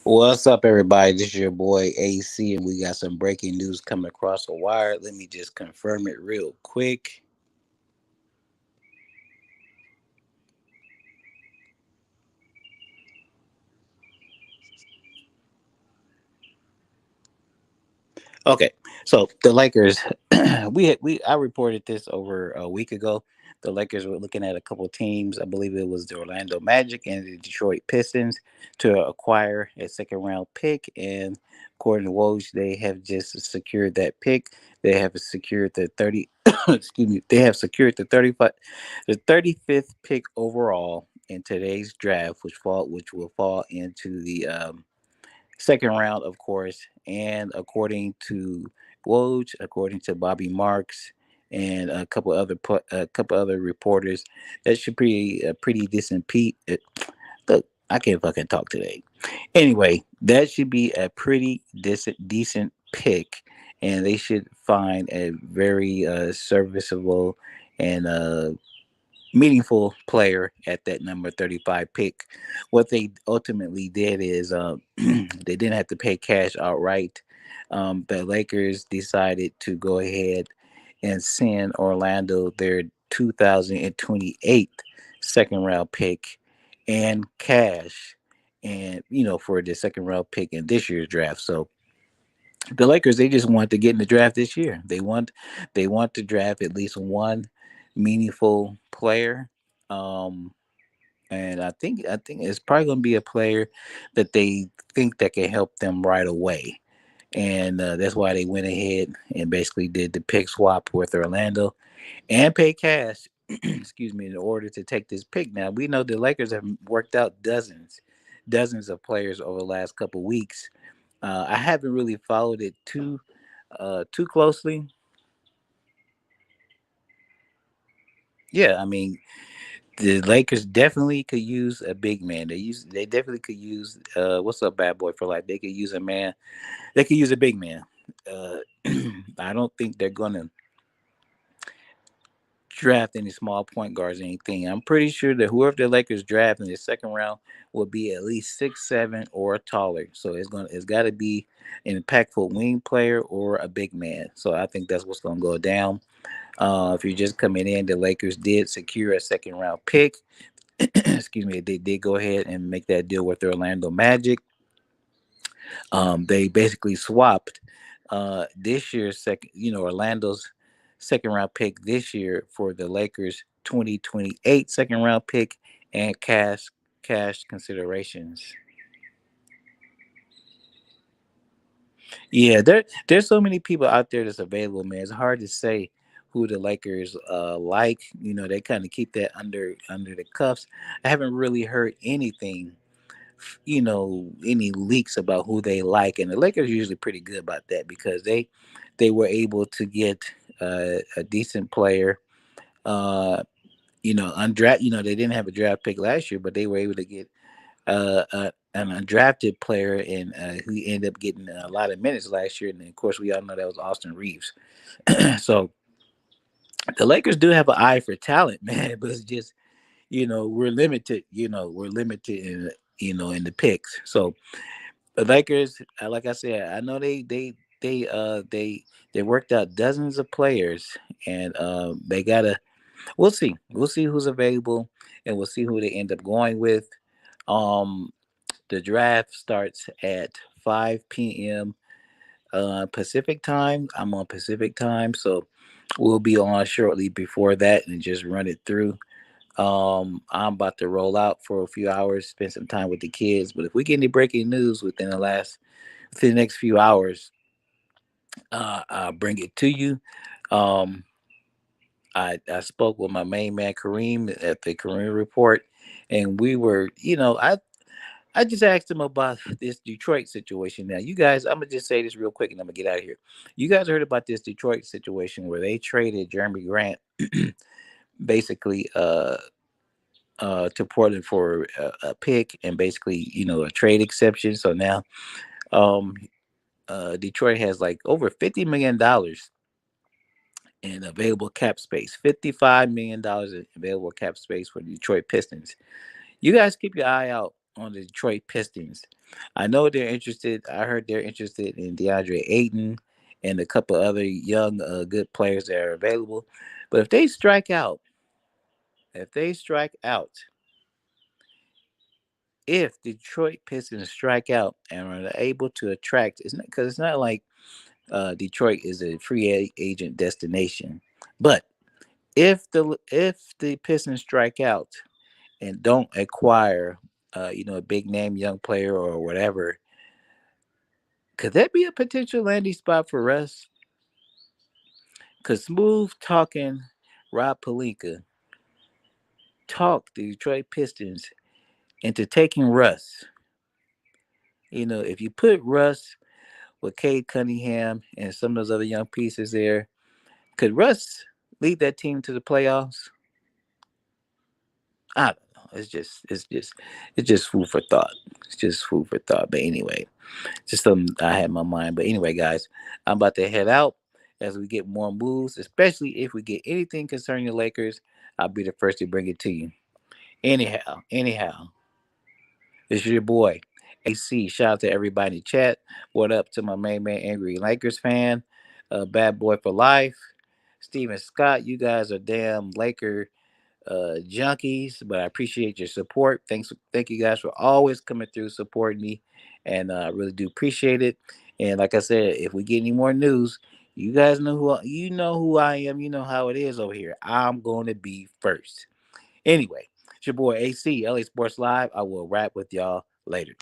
What's up, everybody? This is your boy AC, and we got some breaking news coming across the wire. Let me just confirm it real quick. Okay, so the Lakers, we I reported this over a week ago. The Lakers were looking at a couple teams. I believe it was the Orlando Magic and the Detroit Pistons to acquire a second round pick. And according to Woj, they have just secured that pick. They have secured the 30. Excuse me. They have secured the 35th pick overall in today's draft, which will fall into the second round, of course. And according to Woj, according to Bobby Marks, and a couple other reporters, that should be a pretty decent Pete. Look, I can't fucking talk today. Anyway, that should be a pretty decent pick, and they should find a very serviceable and meaningful player at that number 35 pick. What they ultimately did is they didn't have to pay cash outright. The Lakers decided to go ahead and send Orlando their 2028 second round pick and cash, and for the second round pick in this year's draft. So the Lakers, they just want to get in the draft this year. They want to draft at least one meaningful player. Um, and I think it's probably going to be a player that they think that can help them right away. And that's why they went ahead and basically did the pick swap with Orlando and pay cash. Excuse me, in order to take this pick. Now we know the Lakers have worked out dozens of players over the last couple weeks. I haven't really followed it too closely. Yeah, I mean, the Lakers definitely could use a big man. They definitely could use what's up, bad boy for life. They could use a man. They could use a big man. Uh, I don't think they're gonna draft any small point guards or anything. I'm pretty sure that whoever the Lakers draft in the second round will be at least 6'7" or taller. So it's got to be an impactful wing player or a big man. So I think that's what's gonna go down. If you're just coming in, the Lakers did secure a second round pick. Excuse me, they did go ahead and make that deal with the Orlando Magic. They basically swapped this year's second, Orlando's second round pick this year for the Lakers 2028 second round pick and cash considerations. Yeah, there's so many people out there that's available, man. It's hard to say who the Lakers like. They kind of keep that under the cuffs. I haven't really heard anything, any leaks about who they like, and the Lakers are usually pretty good about that because they were able to get a decent player. Undraft. They didn't have a draft pick last year, but they were able to get an undrafted player, and who ended up getting a lot of minutes last year. And of course, we all know that was Austin Reeves. So the Lakers do have an eye for talent, man, but it's just we're limited. We're limited in the picks. So the Lakers, like I said, I know they worked out dozens of players, and they gotta. We'll see. We'll see who's available, and we'll see who they end up going with. Um, the draft starts at 5 p.m. Pacific time. I'm on Pacific time, so we'll be on shortly before that and just run it through. I'm about to roll out for a few hours, spend some time with the kids. But if we get any breaking news within the next few hours, I'll bring it to you. Um, I spoke with my main man Kareem at the Kareem Report, and we were, I just asked him about this Detroit situation. Now, you guys, I'm gonna just say this real quick, and I'm gonna get out of here. You guys heard about this Detroit situation where they traded Jeremy Grant, basically, to Portland for a pick and basically, a trade exception. So now, um, Detroit has like over $50 million in available cap space. $55 million in available cap space for Detroit Pistons. You guys keep your eye out on the Detroit Pistons. I know they're interested. I heard they're interested in DeAndre Ayton and a couple other young, good players that are available. But if they strike out, if Detroit Pistons strike out and are able to attract, it's not because it's not like Detroit is a free agent destination, but if the Pistons strike out and don't acquire, a big name young player or whatever, could that be a potential landing spot for Russ? Because smooth talking Rob Pelinka talked the Detroit Pistons into taking Russ. If you put Russ with Cade Cunningham and some of those other young pieces there, could Russ lead that team to the playoffs? I don't know. It's just food for thought. It's just food for thought. But anyway, just something I had in my mind. But anyway, guys, I'm about to head out as we get more moves, especially if we get anything concerning the Lakers. I'll be the first to bring it to you. Anyhow, this is your boy, AC. Shout out to everybody in chat. What up to my main man, Angry Lakers fan, Bad Boy for Life, Steven Scott. You guys are damn Laker junkies, but I appreciate your support. Thank you guys for always coming through supporting me, and I really do appreciate it. And like I said, if we get any more news, you guys know who I am. You know how it is over here. I'm going to be first. Anyway, it's your boy AC, LA Sports Live. I will rap with y'all later.